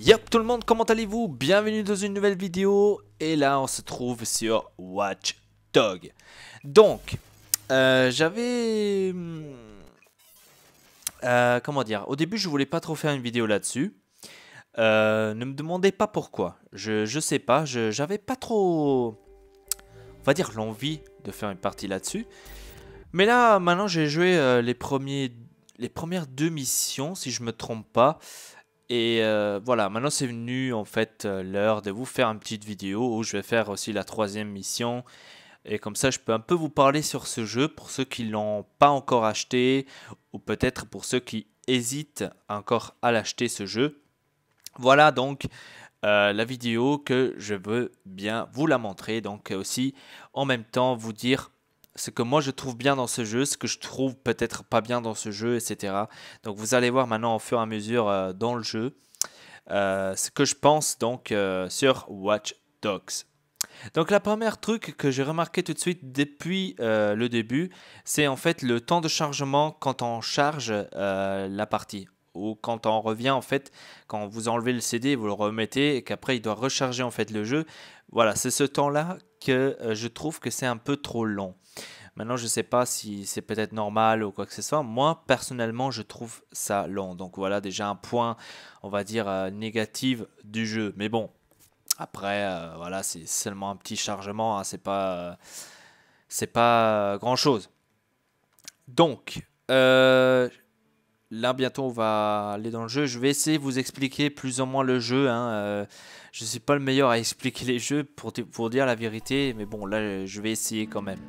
Yop tout le monde, comment allez-vous? Bienvenue dans une nouvelle vidéo. Et là on se trouve sur Watch Dogs. Donc, j'avais... comment dire? Au début je voulais pas trop faire une vidéo là-dessus. Ne me demandez pas pourquoi. Je sais pas, j'avais pas trop... On va dire l'envie de faire une partie là-dessus. Mais là, maintenant j'ai joué les premières deux missions, si je me trompe pas. Et voilà, maintenant c'est venu en fait l'heure de vous faire une petite vidéo où je vais faire aussi la troisième mission. Et comme ça, je peux un peu vous parler sur ce jeu pour ceux qui ne l'ont pas encore acheté ou peut-être pour ceux qui hésitent encore à l'acheter ce jeu. Voilà donc la vidéo que je veux bien vous la montrer. Donc aussi en même temps vous dire ce que moi je trouve bien dans ce jeu, ce que je trouve peut-être pas bien dans ce jeu, etc. Donc vous allez voir maintenant au fur et à mesure dans le jeu ce que je pense donc sur Watch Dogs. Donc la première truc que j'ai remarqué tout de suite depuis le début, c'est en fait le temps de chargement quand on charge la partie. Ou quand on revient en fait, quand vous enlevez le CD, vous le remettez et qu'après il doit recharger en fait le jeu. Voilà, c'est ce temps-là que je trouve que c'est un peu trop long. Maintenant, je ne sais pas si c'est peut-être normal ou quoi que ce soit. Moi, personnellement, je trouve ça long. Donc voilà, déjà un point, on va dire, négatif du jeu. Mais bon, après, voilà, c'est seulement un petit chargement. Hein, c'est pas grand-chose. Donc, là, bientôt, on va aller dans le jeu. Je vais essayer de vous expliquer plus ou moins le jeu. Hein. Je ne suis pas le meilleur à expliquer les jeux pour dire la vérité. Mais bon, là, je vais essayer quand même.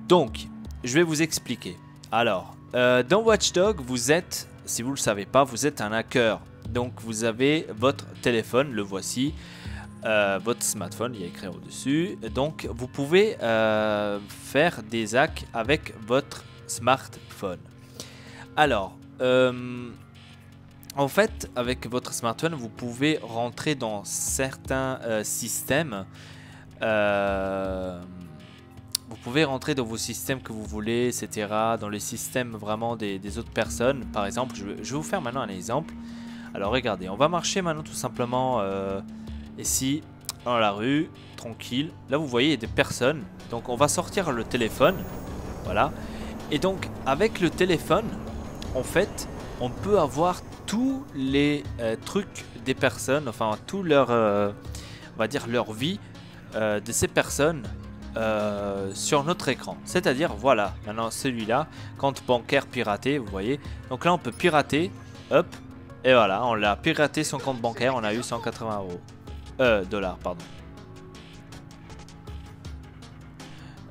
Donc, je vais vous expliquer. Alors, dans Watch Dogs, vous êtes, si vous ne le savez pas, vous êtes un hacker. Donc, vous avez votre téléphone, le voici, votre smartphone, il y a écrit au-dessus. Donc, vous pouvez faire des hacks avec votre smartphone. Alors, en fait, avec votre smartphone, vous pouvez rentrer dans certains systèmes. Vous pouvez rentrer dans vos systèmes que vous voulez, etc. Dans les systèmes vraiment des autres personnes. Par exemple, je vais vous faire maintenant un exemple. Alors regardez, on va marcher maintenant tout simplement ici dans la rue, tranquille. Là vous voyez il y a des personnes. Donc on va sortir le téléphone. Voilà. Et donc avec le téléphone, en fait, on peut avoir tous les trucs des personnes. Enfin, tout leur, on va dire leur vie de ces personnes. Sur notre écran, c'est-à-dire voilà, maintenant celui-là, compte bancaire piraté, vous voyez, donc là on peut pirater, hop, et voilà, on l'a piraté son compte bancaire, on a eu 180 dollars, pardon.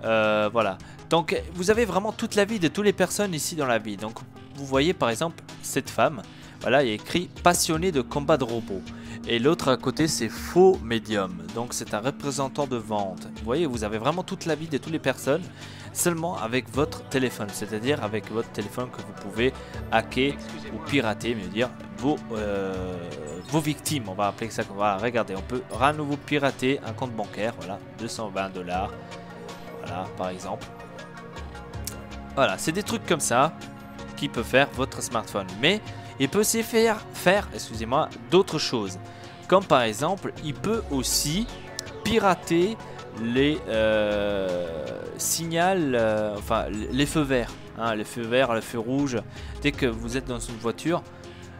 Voilà, donc vous avez vraiment toute la vie de toutes les personnes ici dans la vie. Donc vous voyez par exemple cette femme, voilà, il y a écrit passionné de combat de robots. Et l'autre à côté c'est faux médium, donc c'est un représentant de vente. Vous voyez, vous avez vraiment toute la vie de toutes les personnes seulement avec votre téléphone, c'est-à-dire avec votre téléphone que vous pouvez hacker ou pirater, mieux dire, vos victimes, on va appeler ça. Voilà, regardez, on peut à nouveau pirater un compte bancaire, voilà, 220 dollars, voilà, par exemple. Voilà, c'est des trucs comme ça qui peut faire votre smartphone, mais il peut aussi faire excusez-moi, d'autres choses. Comme par exemple, il peut aussi pirater les signals, enfin les feux verts. Hein, les feux verts, les feux rouges. Dès que vous êtes dans une voiture,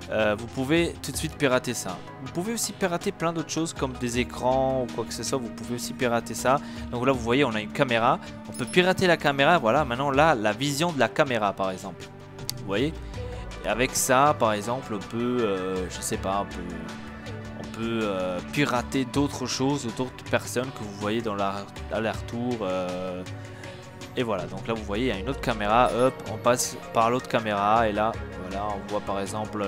vous pouvez tout de suite pirater ça. Vous pouvez aussi pirater plein d'autres choses comme des écrans ou quoi que ce soit. Vous pouvez aussi pirater ça. Donc là, vous voyez, on a une caméra. On peut pirater la caméra. Voilà, maintenant là, la vision de la caméra par exemple. Vous voyez ? Et avec ça, par exemple, on peut, je sais pas, on peut pirater d'autres choses ou d'autres personnes que vous voyez dans l'aller-retour. Et voilà, donc là vous voyez, il y a une autre caméra, hop, on passe par l'autre caméra et là, voilà, on voit par exemple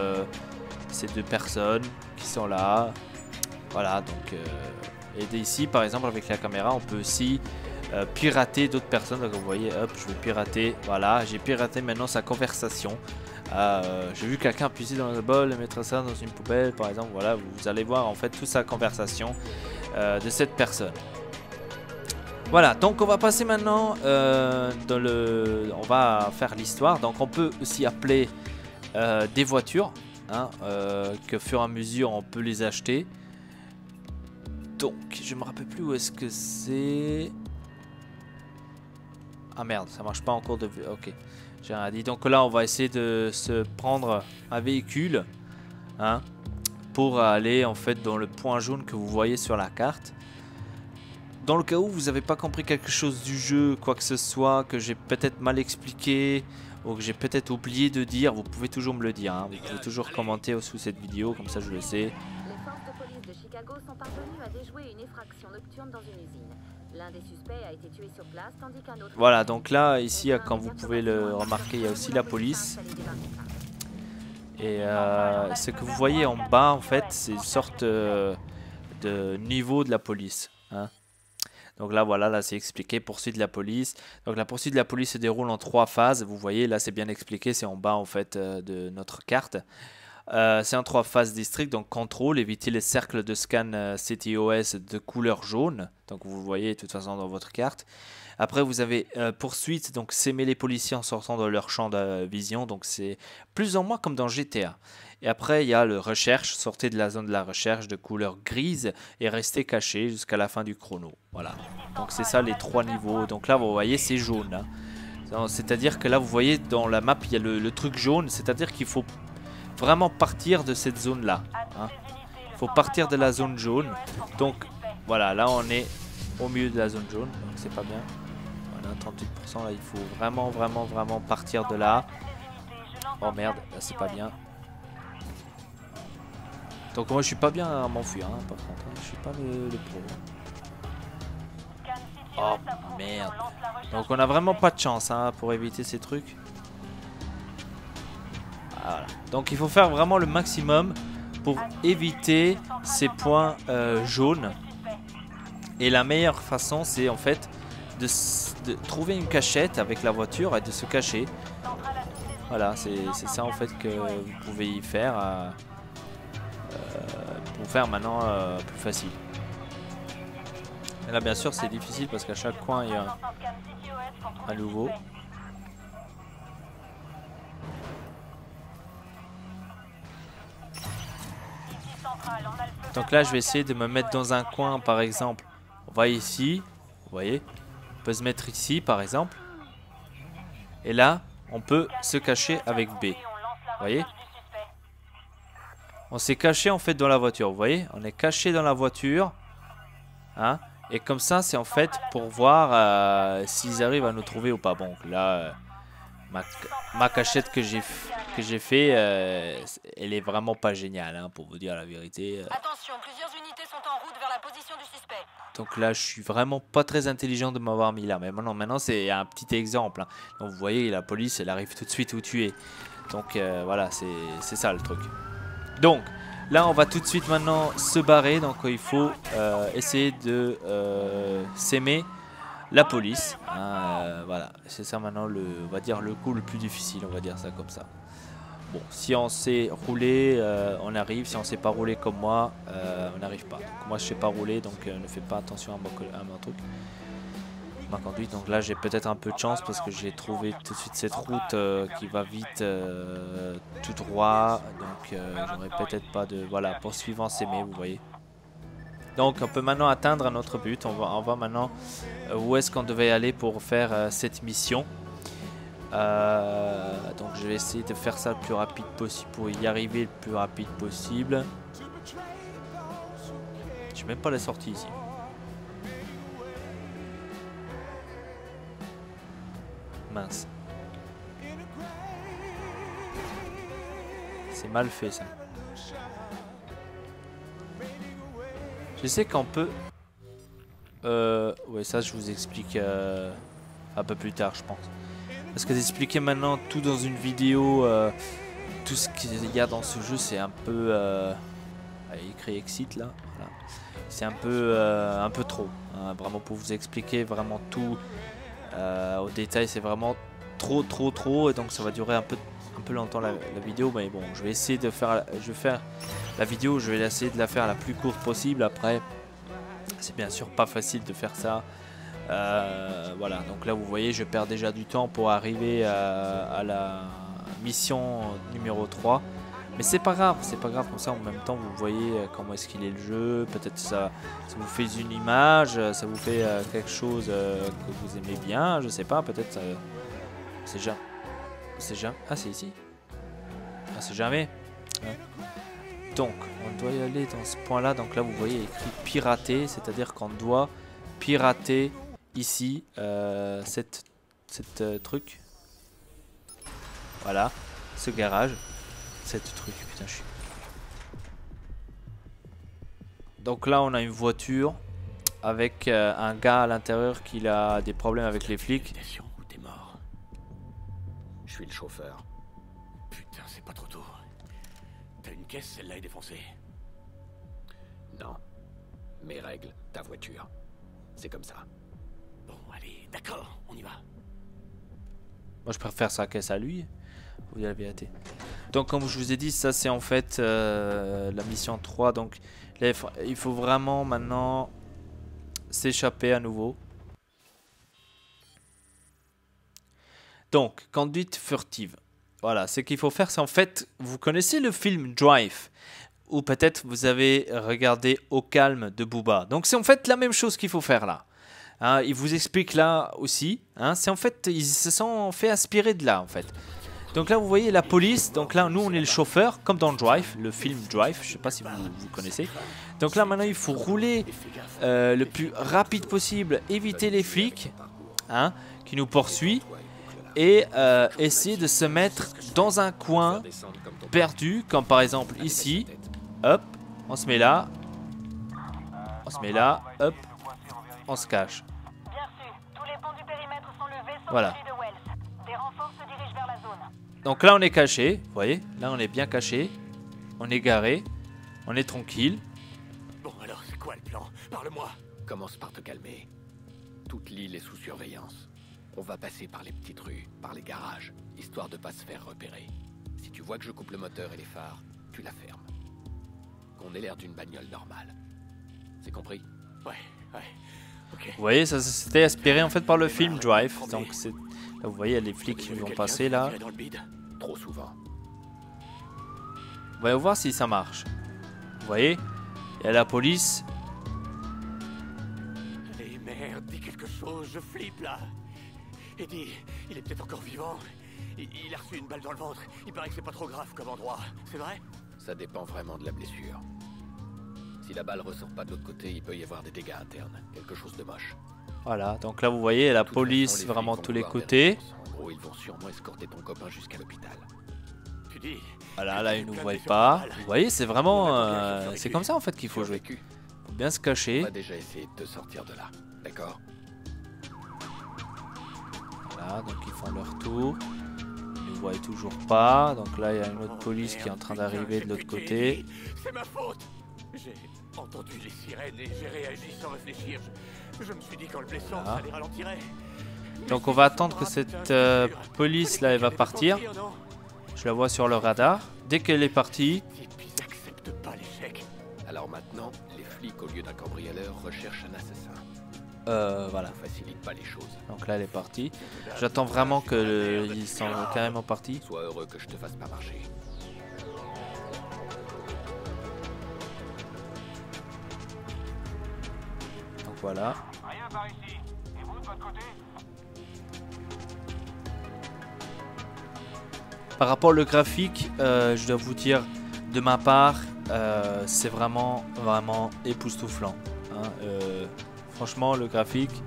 ces deux personnes qui sont là. Voilà, donc, et ici, par exemple, avec la caméra, on peut aussi pirater d'autres personnes. Donc vous voyez, hop, je vais pirater, voilà, j'ai piraté maintenant sa conversation. J'ai vu quelqu'un puiser dans le bol et mettre ça dans une poubelle par exemple. Voilà, vous allez voir en fait toute sa conversation de cette personne. Voilà, donc on va passer maintenant dans on va faire l'histoire. Donc on peut aussi appeler des voitures. hein, que fur et à mesure on peut les acheter. Donc je me rappelle plus où est-ce que c'est. Ah merde, ça marche pas en cours de vue. Ok, j'ai rien dit. Donc là on va essayer de se prendre un véhicule, hein, pour aller en fait dans le point jaune que vous voyez sur la carte. Dans le cas où vous n'avez pas compris quelque chose du jeu, quoi que ce soit, que j'ai peut-être mal expliqué ou que j'ai peut-être oublié de dire, vous pouvez toujours me le dire, hein. Vous pouvez toujours commenter sous cette vidéo, comme ça je le sais. Les forces de police de Chicago sont parvenues à déjouer une effraction nocturne dans une usine. L'un des suspects a été tué sur place, tandis qu'un autre... Voilà, donc là, ici, comme vous pouvez le remarquer, il y a aussi la police. Et ce que vous voyez en bas, en fait, c'est une sorte de niveau de la police, hein. Donc là, voilà, là c'est expliqué, poursuite de la police. Donc la poursuite de la police se déroule en 3 phases. Vous voyez, là c'est bien expliqué, c'est en bas en fait de notre carte. C'est en 3 phases district, donc contrôle, éviter les cercles de scan CTOS de couleur jaune. Donc vous voyez de toute façon dans votre carte. Après vous avez poursuite, donc s'aimer les policiers en sortant de leur champ de vision. Donc c'est plus ou moins comme dans GTA. Et après il y a le recherche, sortez de la zone de la recherche de couleur grise et restez caché jusqu'à la fin du chrono. Voilà. Donc c'est ça les 3 niveaux. Donc là vous voyez c'est jaune, hein. C'est-à-dire que là vous voyez dans la map il y a le truc jaune. C'est-à-dire qu'il faut vraiment partir de cette zone là, hein. Il faut partir de la zone jaune. Donc voilà, là on est au milieu de la zone jaune. Donc c'est pas bien. Voilà, 38% là il faut vraiment partir de là. Oh merde, là c'est pas bien. Donc moi je suis pas bien à m'enfuir, hein, par contre, hein. Je suis pas le pro. Oh merde. Donc on a vraiment pas de chance, hein, pour éviter ces trucs. Voilà. Donc il faut faire vraiment le maximum pour éviter ces points jaunes. Et la meilleure façon c'est en fait de trouver une cachette avec la voiture et de se cacher. Voilà, c'est ça en fait que vous pouvez y faire. Pour faire maintenant plus facile. Et là bien sûr c'est difficile parce qu'à chaque coin il y a un nouveau. Donc là je vais essayer de me mettre dans un coin par exemple. On va ici, vous voyez, on peut se mettre ici par exemple. Et là on peut se cacher avec B. Vous voyez? On s'est caché en fait dans la voiture, vous voyez? On est caché dans la voiture, hein? Et comme ça, c'est en fait pour voir s'ils arrivent à nous trouver ou pas. Bon, là, ma cachette que j'ai fait, elle est vraiment pas géniale, hein, pour vous dire la vérité. Attention, plusieurs unités sont en route vers la position du suspect. Donc là, je suis vraiment pas très intelligent de m'avoir mis là. Mais maintenant c'est un petit exemple, hein. Donc vous voyez, la police, elle arrive tout de suite où tu es. Donc voilà, c'est ça le truc. Donc là on va tout de suite maintenant se barrer. Donc il faut essayer de s'aimer la police, hein, voilà, c'est ça maintenant on va dire le coup le plus difficile, on va dire ça comme ça. Bon, si on sait rouler, on arrive. Si on sait pas rouler comme moi, on n'arrive pas. Donc, moi je sais pas rouler, donc ne fais pas attention à mon truc, ma conduite. Donc là j'ai peut-être un peu de chance parce que j'ai trouvé tout de suite cette route qui va vite tout droit. Donc j'aurais peut-être pas de... Voilà, poursuivant s'aimer, vous voyez. Donc on peut maintenant atteindre notre but. On va maintenant où est-ce qu'on devait aller pour faire cette mission. Donc je vais essayer de faire ça le plus rapide possible pour y arriver le plus rapide possible. Je sais même pas la sortie ici. Mince. C'est mal fait ça. Je sais qu'on peut... ouais, ça je vous explique un peu plus tard je pense. Parce que d'expliquer maintenant tout dans une vidéo, tout ce qu'il y a dans ce jeu, c'est un peu... écrit exit là. Voilà. C'est un peu trop. Hein, vraiment pour vous expliquer vraiment tout au détail, c'est vraiment trop. Et donc ça va durer un peu longtemps la vidéo. Mais bon, je vais essayer de faire... Je vais faire la vidéo, je vais essayer de la faire la plus courte possible. Après, c'est bien sûr pas facile de faire ça. Voilà, donc là vous voyez je perds déjà du temps pour arriver à la mission numéro 3. Mais c'est pas grave, comme ça en même temps vous voyez comment est-ce qu'il est le jeu, peut-être ça vous fait une image, ça vous fait quelque chose que vous aimez bien, je sais pas, peut-être c'est jamais. Ah c'est ici. Ah c'est jamais. Ouais. Donc on doit y aller dans ce point là, donc là vous voyez écrit pirater, c'est-à-dire qu'on doit pirater ici cette truc. Voilà, ce garage. Cette truc, putain, je suis. Donc là, on a une voiture avec un gars à l'intérieur qui a des problèmes avec les flics. Ou t'es mort. Je suis le chauffeur. Putain, c'est pas trop tôt. T'as une caisse, celle-là est défoncée. Non. Mes règles, ta voiture. C'est comme ça. Bon, allez, d'accord, on y va. Moi, je préfère sa caisse à lui. Vous la vérité. Donc comme je vous ai dit, ça c'est en fait la mission 3. Donc là, il faut vraiment maintenant s'échapper à nouveau. Donc, conduite furtive. Voilà, ce qu'il faut faire, c'est en fait, vous connaissez le film Drive, ou peut-être vous avez regardé Au calme de Booba. Donc c'est en fait la même chose qu'il faut faire là. Hein, il vous explique là aussi. Hein, c'est en fait, ils se sont fait aspirer de là en fait. Donc là, vous voyez la police. Donc là, nous, on est le chauffeur, comme dans Drive, le film Drive. Je sais pas si vous connaissez. Donc là, maintenant, il faut rouler le plus rapide possible, éviter les flics hein, qui nous poursuivent et essayer de se mettre dans un coin perdu, comme par exemple ici. Hop, on se met là. On se met là. Hop, on se cache. Voilà. Donc là on est caché, vous voyez, là on est bien caché, on est garé, on est tranquille. Bon alors c'est quoi le plan? Parle-moi. Commence par te calmer. Toute l'île est sous surveillance. On va passer par les petites rues, par les garages, histoire de pas se faire repérer. Si tu vois que je coupe le moteur et les phares, tu la fermes. Qu'on ait l'air d'une bagnole normale. C'est compris? Ouais, ok. Vous voyez, ça c'était aspiré en fait par le film Drive, donc c'est... Là, vous voyez, les flics qui vont passer là. Trop souvent. On va voir si ça marche. Vous voyez, il y a la police. Allez, merde, dis quelque chose, je flippe là. Eddie, il est peut-être encore vivant. Il a reçu une balle dans le ventre. Il paraît que c'est pas trop grave comme endroit. C'est vrai? Ça dépend vraiment de la blessure. Si la balle ressort pas de l'autre côté, il peut y avoir des dégâts internes. Quelque chose de moche. Voilà, donc là vous voyez la police vraiment de tous les côtés. En gros, ils vont sûrement escorter ton copain jusqu'à l'hôpital. Tu dis? Voilà, là ils nous voient pas. Vous voyez, c'est vraiment... c'est comme ça en fait qu'il faut jouer. Faut bien se cacher. On va déjà essayer de te sortir de là, d'accord? Voilà, donc ils font leur tour. Ils nous voient toujours pas. Donc là il y a une autre police qui est en train d'arriver de l'autre côté. C'est ma faute. J'ai entendu les sirènes et j'ai réagi sans réfléchir. Je me suis dit qu'en le blessant, ça les ralentirait. Donc on va attendre que cette police là elle va partir. Je la vois sur le radar. Dès qu'elle est partie. Ils acceptent pas l'échec. Alors maintenant, les flics au lieu d'un cambrioleur recherchent un assassin. Voilà. Ça facilite pas les choses. Donc là elle est partie. J'attends vraiment qu'ils sont carrément partis. Sois heureux que je te fasse pas marcher. Voilà. Rien par ici. Et vous de votre côté? Par rapport au graphique, je dois vous dire, de ma part, c'est vraiment époustouflant. Hein. Franchement, le graphique,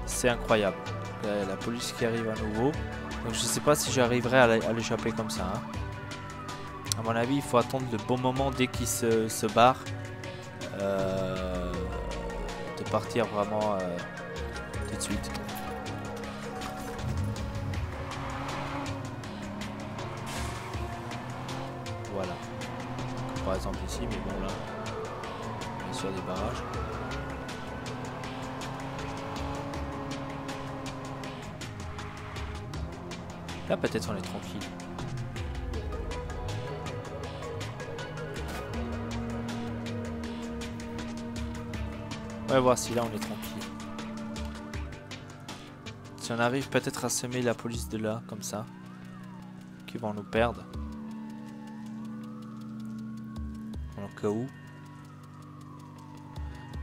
c'est incroyable. La police qui arrive à nouveau. Donc je sais pas si j'arriverai à l'échapper comme ça. Hein. À mon avis, il faut attendre le bon moment dès qu'il se barre. De partir vraiment tout de suite. Voilà. Par exemple ici, mais bon là, on est sur des barrages. Là peut-être on est tranquille. Ouais, voici, là on est tranquille. Si on arrive peut-être à semer la police de là, comme ça, qui vont nous perdre. Au cas où.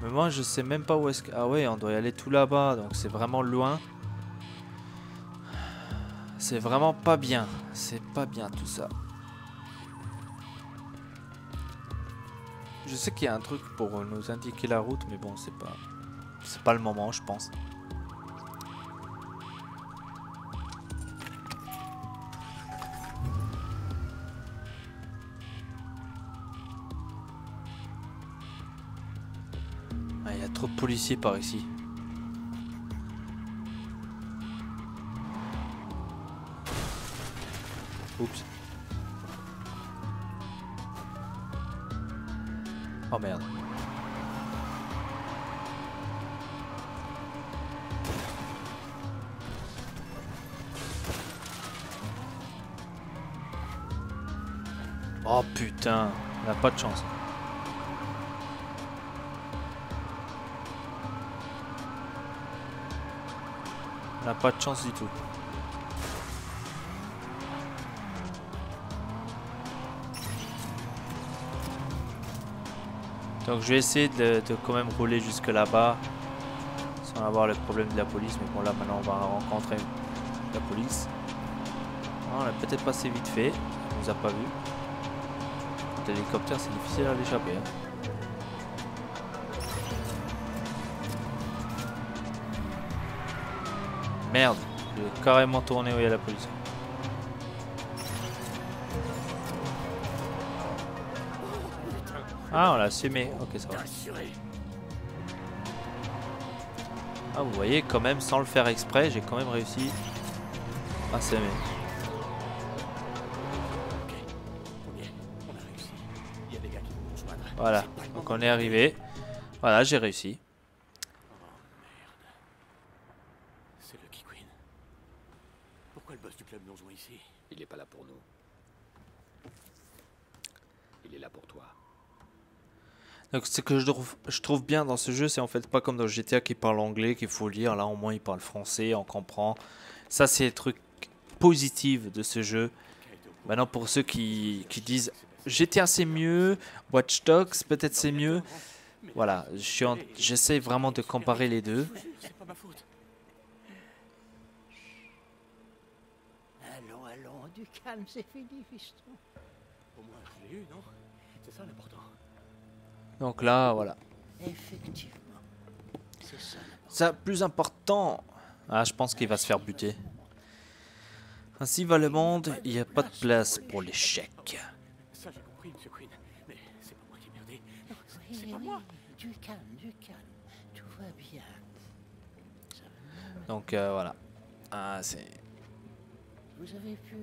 Mais moi je sais même pas où est-ce que... Ah ouais, on doit y aller tout là-bas, donc c'est vraiment loin. C'est vraiment pas bien. C'est pas bien tout ça. Je sais qu'il y a un truc pour nous indiquer la route, mais bon, c'est pas le moment, je pense. Ah, il y a trop de policiers par ici. Oups. Oh merde. Oh putain, on n'a pas de chance. On n'a pas de chance du tout. Donc je vais essayer de quand même rouler jusque là-bas sans avoir le problème de la police. Mais bon là maintenant on va rencontrer la police. Ah, on a peut-être passé vite fait. On nous a pas vu. L'hélicoptère c'est difficile à l'échapper. Hein. Merde, je vais carrément tourner où il y a la police. Ah, on l'a assumé. Ok, ça va. Ah, vous voyez, quand même, sans le faire exprès, j'ai quand même réussi à s'aimer. Voilà, donc on est arrivé. Voilà, j'ai réussi. C'est le Queen. Pourquoi le boss du club nous rejoint ici? Il est pas là pour nous. Il est là pour toi. Donc ce que je trouve bien dans ce jeu, c'est en fait pas comme dans GTA qui parle anglais, qu'il faut lire. Là au moins il parle français, on comprend. Ça c'est le truc positif de ce jeu. Maintenant pour ceux qui disent GTA c'est mieux, Watch Dogs peut-être c'est mieux. Voilà, j'essaie vraiment de comparer les deux. C'est pas ma faute. Allons, allons, du calme, c'est fini, fiston. Au moins je l'ai eu, non? C'est ça l'important. Donc là, voilà. Effectivement, c'est ça. Ça, plus important. Ah, je pense qu'il va se faire buter. Ainsi va le monde, il n'y a pas de place pour l'échec. Ça j'ai compris, Monsieur Queen. Mais c'est pas moi qui ai merdé. Non, c'est Oui, pas oui, moi. du calme, tout va bien. Ça va. Donc voilà. Ah, c'est... Vous avez pu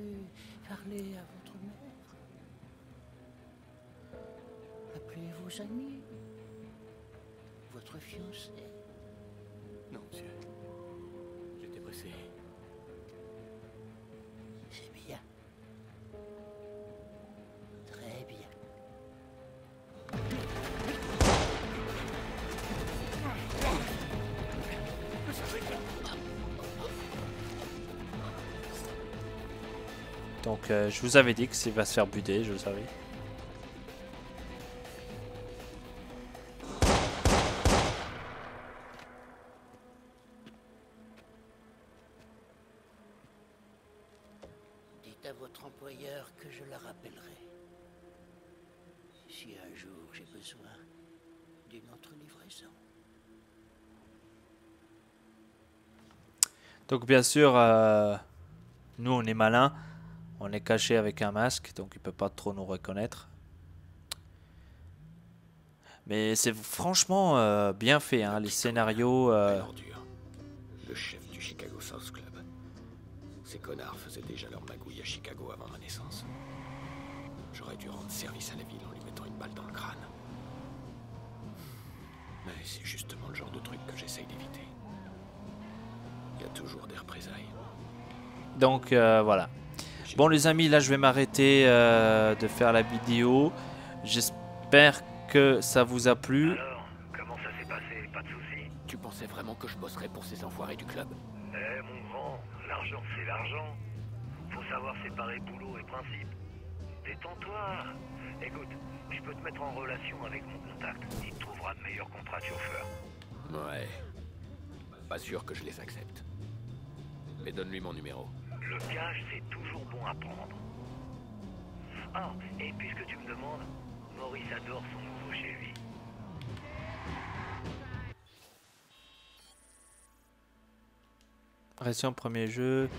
parler à votre mère? Appelez vos amis? Votre fiancé? Non, monsieur. J'étais pressé. C'est bien. Très bien. Donc je vous avais dit que s'il va se faire buter, je le savais. Dites à votre employeur que je la rappellerai. Si un jour j'ai besoin d'une autre livraison. Donc bien sûr, nous on est malin, on est caché avec un masque, donc il peut pas trop nous reconnaître. Mais c'est franchement bien fait, hein, les scénarios. Ordure. Le chef du Chicago South Club. Ces connards faisaient déjà leur magouille à Chicago avant ma naissance. J'aurais dû rendre service à la ville en lui mettant une balle dans le crâne. Mais c'est justement le genre de truc que j'essaye d'éviter. Il y a toujours des représailles. Donc voilà. Bon les amis, là je vais m'arrêter de faire la vidéo. J'espère que ça vous a plu. Alors, comment ça s'est passé? Pas de soucis? Tu pensais vraiment que je bosserais pour ces enfoirés du club? Eh mon grand, l'argent c'est l'argent. Faut savoir séparer boulot et principe. Détends-toi. Écoute, je peux te mettre en relation avec mon contact. Il te trouvera de meilleurs contrats de chauffeur. Ouais. Pas sûr que je les accepte. Mais donne-lui mon numéro. Le cash, c'est toujours bon à prendre. Ah, et puisque tu me demandes, Maurice adore son nouveau Chevy. Récent premier jeu.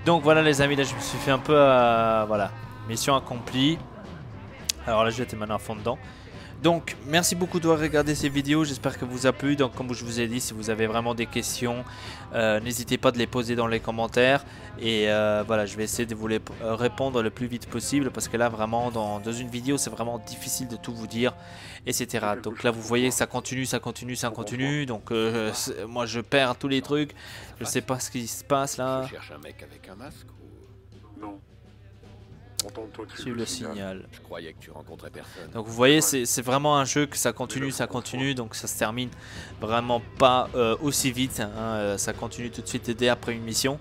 Donc voilà les amis, là je me suis fait un peu à... Voilà, mission accomplie. Alors là j'étais maintenant à fond dedans. Donc merci beaucoup d'avoir regardé ces vidéos, j'espère que vous a plu. Donc comme je vous ai dit, si vous avez vraiment des questions, n'hésitez pas de les poser dans les commentaires. Et voilà, je vais essayer de vous les répondre le plus vite possible. Parce que là vraiment, dans une vidéo, c'est vraiment difficile de tout vous dire, etc. Donc là vous voyez, ça continue, ça continue, ça continue. Donc moi je perds tous les trucs. Je sais pas ce qui se passe là. Je cherche un mec avec un masque ou... Non. Contente-toi que Sur le signal. Je croyais que tu rencontrais personne. Donc vous voyez, c'est vraiment un jeu que ça continue, donc ça se termine vraiment pas aussi vite, hein, ça continue tout de suite dès après une mission.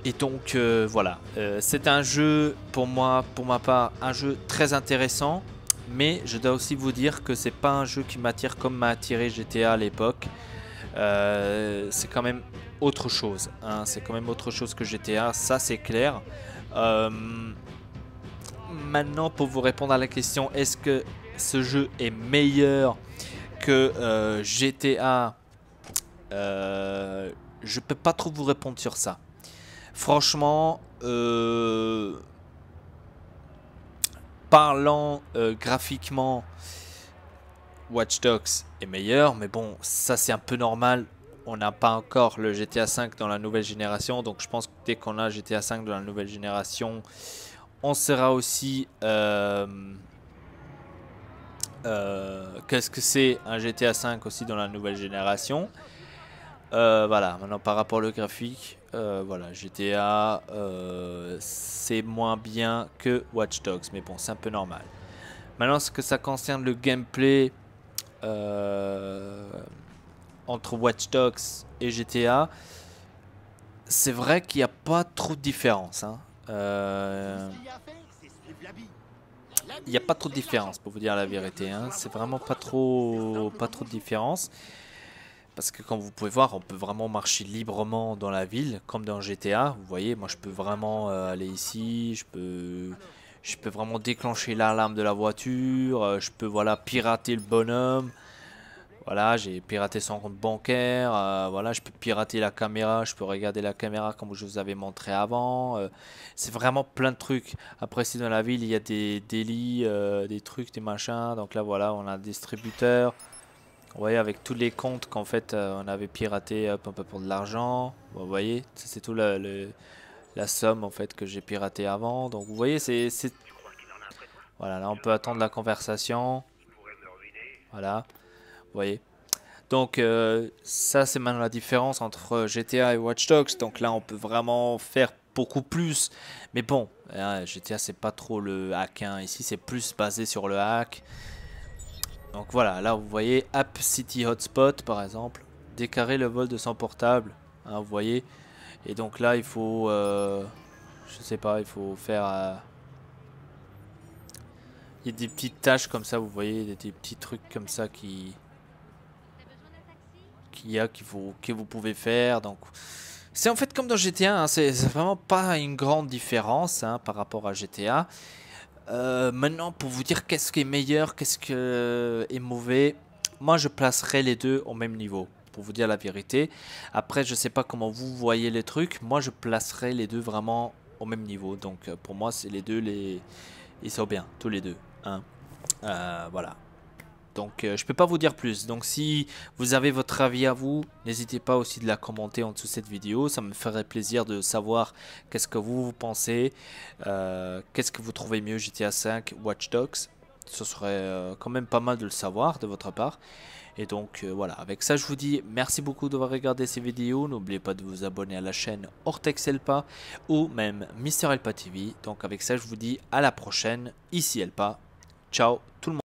Et donc voilà, c'est un jeu pour moi, pour ma part, un jeu très intéressant, mais je dois aussi vous dire que c'est pas un jeu qui m'attire comme m'a attiré GTA à l'époque. C'est quand même autre chose, hein, c'est quand même autre chose que GTA, ça c'est clair. Maintenant, pour vous répondre à la question, est-ce que ce jeu est meilleur que GTA? Je peux pas trop vous répondre sur ça. Franchement, parlant graphiquement, Watch Dogs est meilleur, mais bon, ça c'est un peu normal. On n'a pas encore le GTA 5 dans la nouvelle génération, donc je pense que dès qu'on a GTA 5 dans la nouvelle génération, on sera aussi qu'est-ce que c'est un GTA 5 aussi dans la nouvelle génération. Voilà, maintenant par rapport au graphique, voilà, GTA c'est moins bien que Watch Dogs, mais bon, c'est un peu normal. Maintenant, ce que ça concerne le gameplay entre Watch Dogs et GTA, c'est vrai qu'il n'y a pas trop de différence, hein. Il n'y a pas trop de différence pour vous dire la vérité, hein. C'est vraiment pas trop de différence. Parce que comme vous pouvez voir, on peut vraiment marcher librement dans la ville, comme dans GTA. Vous voyez, moi je peux vraiment aller ici, je peux vraiment déclencher l'alarme de la voiture, je peux voilà pirater le bonhomme. Voilà, j'ai piraté son compte bancaire, voilà, je peux pirater la caméra, je peux regarder la caméra comme je vous avais montré avant. C'est vraiment plein de trucs. Après, si dans la ville, il y a des délits, des trucs, des machins. Donc là, voilà, on a un distributeur. Vous voyez, avec tous les comptes qu'en fait, on avait piraté un peu pour de l'argent. Vous voyez, c'est tout la somme en fait que j'ai piraté avant. Donc vous voyez, c'est... Voilà, là, on peut attendre la conversation. Voilà. Vous voyez, donc ça c'est maintenant la différence entre GTA et Watch Dogs. Donc là on peut vraiment faire beaucoup plus, mais bon, GTA c'est pas trop le hack, hein. Ici c'est plus basé sur le hack. Donc voilà, là vous voyez App City Hotspot par exemple, décarrer le vol de son portable, hein, vous voyez. Et donc là il faut je sais pas, il faut faire il y a des petites tâches comme ça, vous voyez, des petits trucs comme ça que vous pouvez faire. Donc c'est en fait comme dans GTA, hein, c'est vraiment pas une grande différence, hein, par rapport à GTA. Maintenant, pour vous dire qu'est-ce qui est meilleur, qu'est-ce qui est mauvais, moi je placerai les deux au même niveau, pour vous dire la vérité. Après, je sais pas comment vous voyez les trucs, moi je placerai les deux vraiment au même niveau. Donc pour moi c'est les deux, ils sont bien tous les deux, hein. Voilà. Donc je peux pas vous dire plus. Donc si vous avez votre avis à vous, n'hésitez pas aussi de la commenter en dessous de cette vidéo. Ça me ferait plaisir de savoir qu'est-ce que vous pensez. Qu'est-ce que vous trouvez mieux, GTA 5, Watch Dogs. Ce serait quand même pas mal de le savoir de votre part. Et donc voilà, avec ça je vous dis merci beaucoup d'avoir regardé ces vidéos. N'oubliez pas de vous abonner à la chaîne Ortex Elpa ou même Mister Elpa TV. Donc avec ça je vous dis à la prochaine. Ici Elpa. Ciao tout le monde.